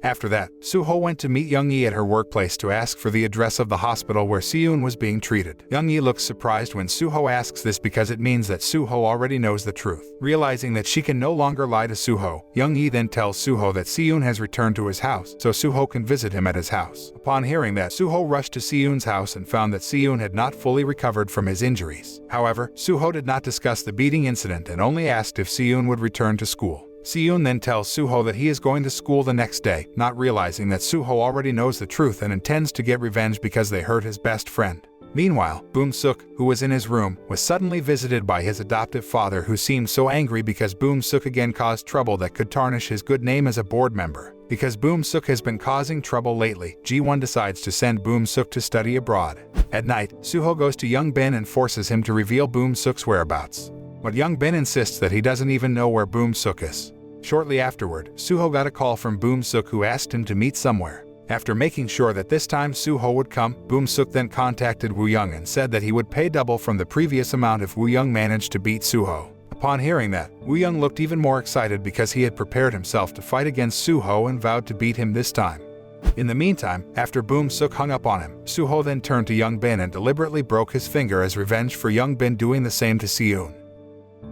After that, Soo-ho went to meet Young-yi at her workplace to ask for the address of the hospital where Si-eun was being treated. Young-yi looks surprised when Soo-ho asks this because it means that Soo-ho already knows the truth. Realizing that she can no longer lie to Soo-ho, Young-yi then tells Soo-ho that Si-eun has returned to his house, so Soo-ho can visit him at his house. Upon hearing that, Soo-ho rushed to Si-eun's house and found that Si-eun had not fully recovered from his injuries. However, Soo-ho did not discuss the beating incident and only asked if Si-eun would return to school. Si-eun then tells Soo-ho that he is going to school the next day, not realizing that Soo-ho already knows the truth and intends to get revenge because they hurt his best friend. Meanwhile, Boom-suk, who was in his room, was suddenly visited by his adoptive father, who seemed so angry because Boom-suk again caused trouble that could tarnish his good name as a board member. Because Boom-suk has been causing trouble lately, Ji-won decides to send Boom-suk to study abroad. At night, Soo-ho goes to Young Bin and forces him to reveal Boom-suk's whereabouts. But Young Bin insists that he doesn't even know where Boom-suk is. Shortly afterward, Soo-ho got a call from Boom-suk, who asked him to meet somewhere. After making sure that this time Soo-ho would come, Boom-suk then contacted Woo-young and said that he would pay double from the previous amount if Woo-young managed to beat Soo-ho. Upon hearing that, Woo-young looked even more excited because he had prepared himself to fight against Soo-ho and vowed to beat him this time. In the meantime, after Boom-suk hung up on him, Soo-ho then turned to Young Bin and deliberately broke his finger as revenge for Young Bin doing the same to Si-eun.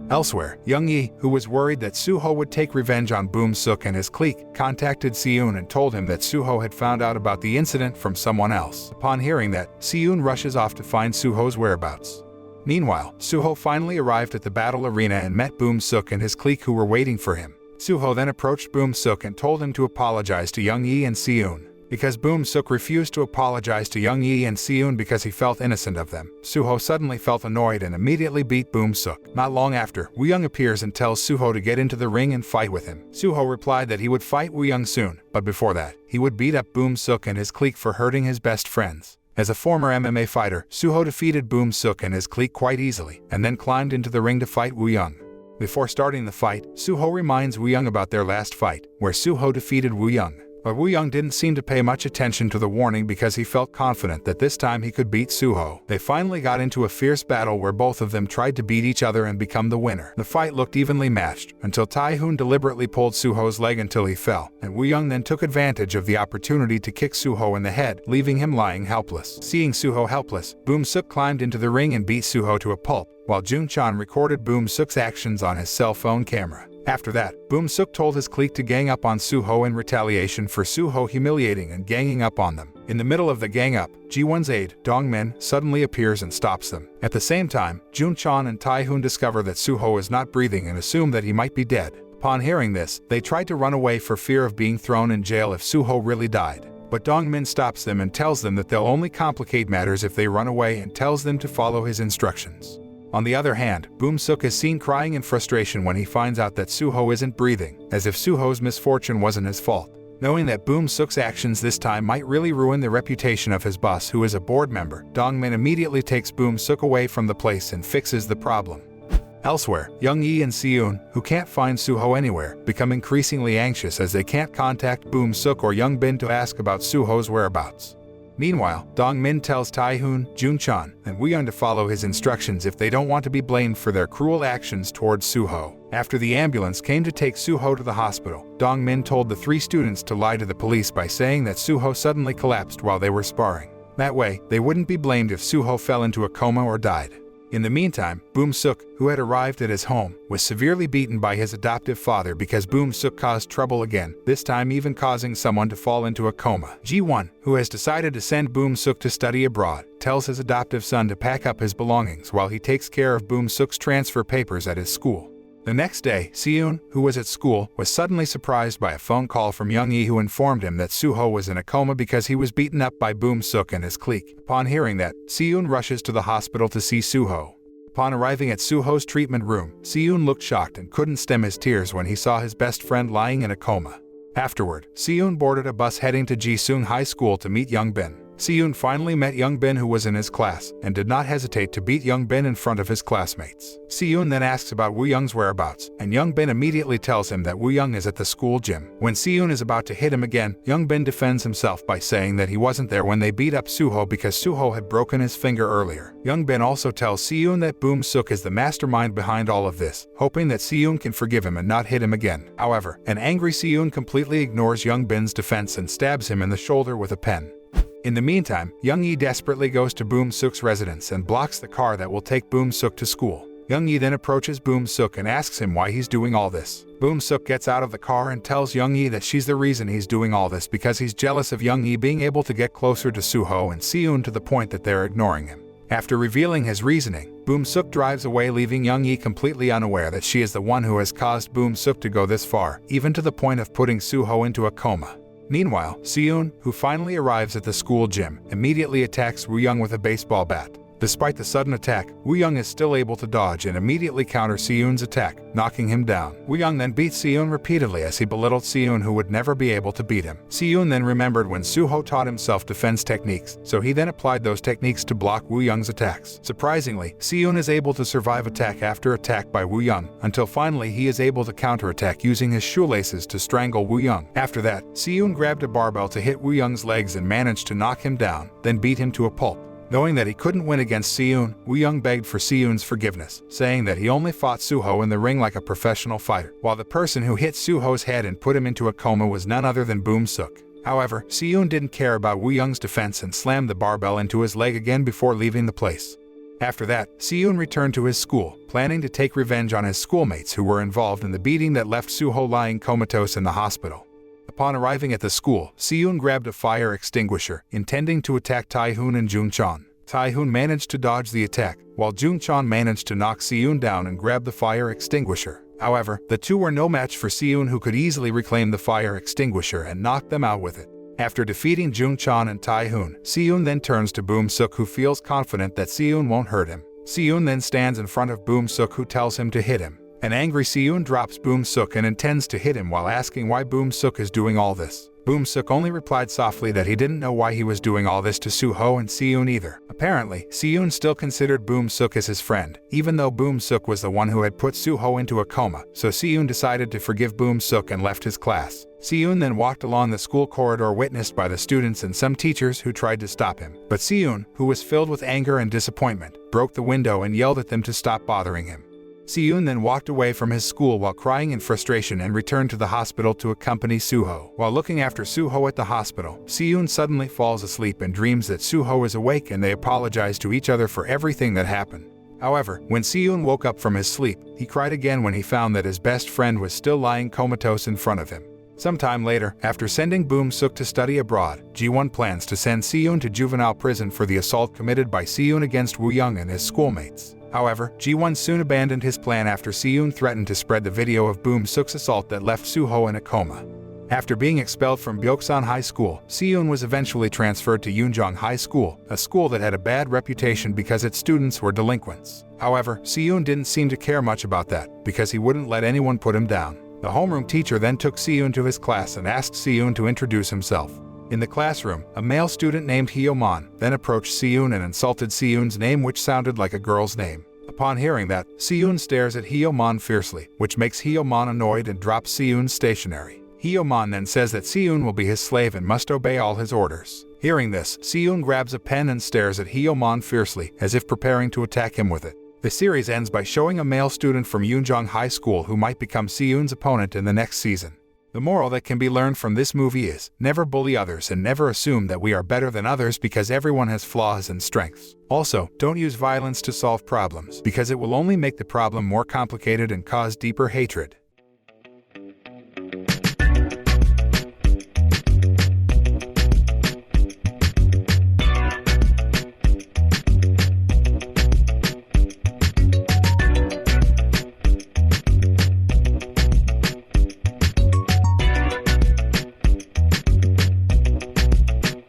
Elsewhere, Young-yi, who was worried that Soo-ho would take revenge on Boom-suk and his clique, contacted Si-eun and told him that Soo-ho had found out about the incident from someone else. Upon hearing that, Si-eun rushes off to find Soo-ho's whereabouts. Meanwhile, Soo-ho finally arrived at the battle arena and met Boom-suk and his clique, who were waiting for him. Soo-ho then approached Boom-suk and told him to apologize to Young-yi and Si-eun. Because Boom-suk refused to apologize to Young-yi and Si-eun because he felt innocent of them, Soo-ho suddenly felt annoyed and immediately beat Boom-suk. Not long after, Woo-young appears and tells Soo-ho to get into the ring and fight with him. Soo-ho replied that he would fight Woo-young soon, but before that, he would beat up Boom-suk and his clique for hurting his best friends. As a former MMA fighter, Soo-ho defeated Boom-suk and his clique quite easily, and then climbed into the ring to fight Woo-young. Before starting the fight, Soo-ho reminds Woo-young about their last fight, where Soo-ho defeated Woo-young. But Woo-young didn't seem to pay much attention to the warning because he felt confident that this time he could beat Soo-ho. They finally got into a fierce battle where both of them tried to beat each other and become the winner. The fight looked evenly matched, until Tae-hoon deliberately pulled Soo-ho's leg until he fell, and Woo-young then took advantage of the opportunity to kick Soo-ho in the head, leaving him lying helpless. Seeing Soo-ho helpless, Boom-suk climbed into the ring and beat Soo-ho to a pulp, while Jun-chan recorded Boom-suk's actions on his cell phone camera. After that, Boom-suk told his clique to gang up on Soo-ho in retaliation for Soo-ho humiliating and ganging up on them. In the middle of the gang up, Ji-won's aide, Dong-min, suddenly appears and stops them. At the same time, Jun-chan and Tae-hoon discover that Soo-ho is not breathing and assume that he might be dead. Upon hearing this, they try to run away for fear of being thrown in jail if Soo-ho really died. But Dong-min stops them and tells them that they'll only complicate matters if they run away, and tells them to follow his instructions. On the other hand, Boom-suk is seen crying in frustration when he finds out that Soo-ho isn't breathing, as if Soo-ho's misfortune wasn't his fault. Knowing that Boom-suk's actions this time might really ruin the reputation of his boss, who is a board member, Dong-min immediately takes Boom-suk away from the place and fixes the problem. Elsewhere, Young-yi and Si-eun, who can't find Soo-ho anywhere, become increasingly anxious as they can't contact Boom-suk or Young Bin to ask about Soo-ho's whereabouts. Meanwhile, Dong-min tells Tae-hoon, Jun-chan, and Woo-young to follow his instructions if they don't want to be blamed for their cruel actions towards Soo-ho. After the ambulance came to take Soo-ho to the hospital, Dong-min told the 3 students to lie to the police by saying that Soo-ho suddenly collapsed while they were sparring. That way, they wouldn't be blamed if Soo-ho fell into a coma or died. In the meantime, Boom-suk, who had arrived at his home, was severely beaten by his adoptive father because Boom-suk caused trouble again, this time even causing someone to fall into a coma. Ji-won, who has decided to send Boom-suk to study abroad, tells his adoptive son to pack up his belongings while he takes care of Boom-suk's transfer papers at his school. The next day, Si-eun, who was at school, was suddenly surprised by a phone call from Young-yi who informed him that Soo-ho was in a coma because he was beaten up by Boom-suk and his clique. Upon hearing that, Si-eun rushes to the hospital to see Soo-ho. Upon arriving at Soo-ho's treatment room, Si-eun looked shocked and couldn't stem his tears when he saw his best friend lying in a coma. Afterward, Si-eun boarded a bus heading to Ji-sung High School to meet Young-bin. Si-eun finally met Young-bin, who was in his class, and did not hesitate to beat Young-bin in front of his classmates. Si-eun then asks about Woo-young's whereabouts, and Young-bin immediately tells him that Woo-young is at the school gym. When Si-eun is about to hit him again, Young-bin defends himself by saying that he wasn't there when they beat up Soo-ho because Soo-ho had broken his finger earlier. Young-bin also tells Si-eun that Boom-suk is the mastermind behind all of this, hoping that Si-eun can forgive him and not hit him again. However, an angry Si-eun completely ignores Young-bin's defense and stabs him in the shoulder with a pen. In the meantime, Young-yi desperately goes to Boom-suk's residence and blocks the car that will take Boom-suk to school. Young-yi then approaches Boom-suk and asks him why he's doing all this. Boom-suk gets out of the car and tells Young-yi that she's the reason he's doing all this because he's jealous of Young-yi being able to get closer to Soo-ho and Si-eun to the point that they're ignoring him. After revealing his reasoning, Boom-suk drives away, leaving Young-yi completely unaware that she is the one who has caused Boom-suk to go this far, even to the point of putting Soo-ho into a coma. Meanwhile, Si-eun, who finally arrives at the school gym, immediately attacks Woo-young with a baseball bat. Despite the sudden attack, Woo-young is still able to dodge and immediately counter Si-eun's attack, knocking him down. Woo-young then beats Si-eun repeatedly as he belittled Si-eun, who would never be able to beat him. Si-eun then remembered when Soo-ho taught him self-defense techniques, so he then applied those techniques to block Woo-young's attacks. Surprisingly, Si-eun is able to survive attack after attack by Woo-young, until finally he is able to counterattack using his shoelaces to strangle Woo-young. After that, Si-eun grabbed a barbell to hit Woo-young's legs and managed to knock him down, then beat him to a pulp. Knowing that he couldn't win against Si-eun, Woo-young begged for Si-eun's forgiveness, saying that he only fought Soo-ho in the ring like a professional fighter, while the person who hit Soo-ho's head and put him into a coma was none other than Boom-suk. However, Si-eun didn't care about Woo-young's defense and slammed the barbell into his leg again before leaving the place. After that, Si-eun returned to his school, planning to take revenge on his schoolmates who were involved in the beating that left Soo-ho lying comatose in the hospital. Upon arriving at the school, Si-eun grabbed a fire extinguisher, intending to attack Tae-hoon and Jung-chon. Tae-hoon managed to dodge the attack, while Jung-chon managed to knock Si-eun down and grab the fire extinguisher. However, the two were no match for Si-eun, who could easily reclaim the fire extinguisher and knock them out with it. After defeating Jung-chon and Tae-hoon, Si-eun then turns to Boom-suk, who feels confident that Si-eun won't hurt him. Si-eun then stands in front of Boom-suk, who tells him to hit him. An angry Si-eun drops Boom-suk and intends to hit him while asking why Boom-suk is doing all this. Boom-suk only replied softly that he didn't know why he was doing all this to Soo-ho and Si-eun either. Apparently, Si-eun still considered Boom-suk as his friend, even though Boom-suk was the one who had put Soo-ho into a coma, so Si-eun decided to forgive Boom-suk and left his class. Si-eun then walked along the school corridor, witnessed by the students and some teachers who tried to stop him. But Si-eun, who was filled with anger and disappointment, broke the window and yelled at them to stop bothering him. Si-eun then walked away from his school while crying in frustration and returned to the hospital to accompany Soo-ho. While looking after Soo-ho at the hospital, Si-eun suddenly falls asleep and dreams that Soo-ho is awake, and they apologize to each other for everything that happened. However, when Si-eun woke up from his sleep, he cried again when he found that his best friend was still lying comatose in front of him. Sometime later, after sending Boom-suk to study abroad, Ji-won plans to send Si-eun to juvenile prison for the assault committed by Si-eun against Woo-young and his schoolmates. However, Ji-won soon abandoned his plan after Si-eun threatened to spread the video of Boom-suk's assault that left Soo-ho in a coma. After being expelled from Byeoksan High School, Si-eun was eventually transferred to Yoonjong High School, a school that had a bad reputation because its students were delinquents. However, Si-eun didn't seem to care much about that, because he wouldn't let anyone put him down. The homeroom teacher then took Si-eun to his class and asked Si-eun to introduce himself. In the classroom, a male student named Hyo-man then approached Si-eun and insulted Si-eun's name, which sounded like a girl's name. Upon hearing that, Si-eun stares at Hyo-man fiercely, which makes Hyo-man annoyed and drops Si-eun's stationery. Hyo-man then says that Si-eun will be his slave and must obey all his orders. Hearing this, Si-eun grabs a pen and stares at Hyo-man fiercely, as if preparing to attack him with it. The series ends by showing a male student from Yoonjong High School who might become Si-eun's opponent in the next season. The moral that can be learned from this movie is, never bully others and never assume that we are better than others because everyone has flaws and strengths. Also, don't use violence to solve problems because it will only make the problem more complicated and cause deeper hatred.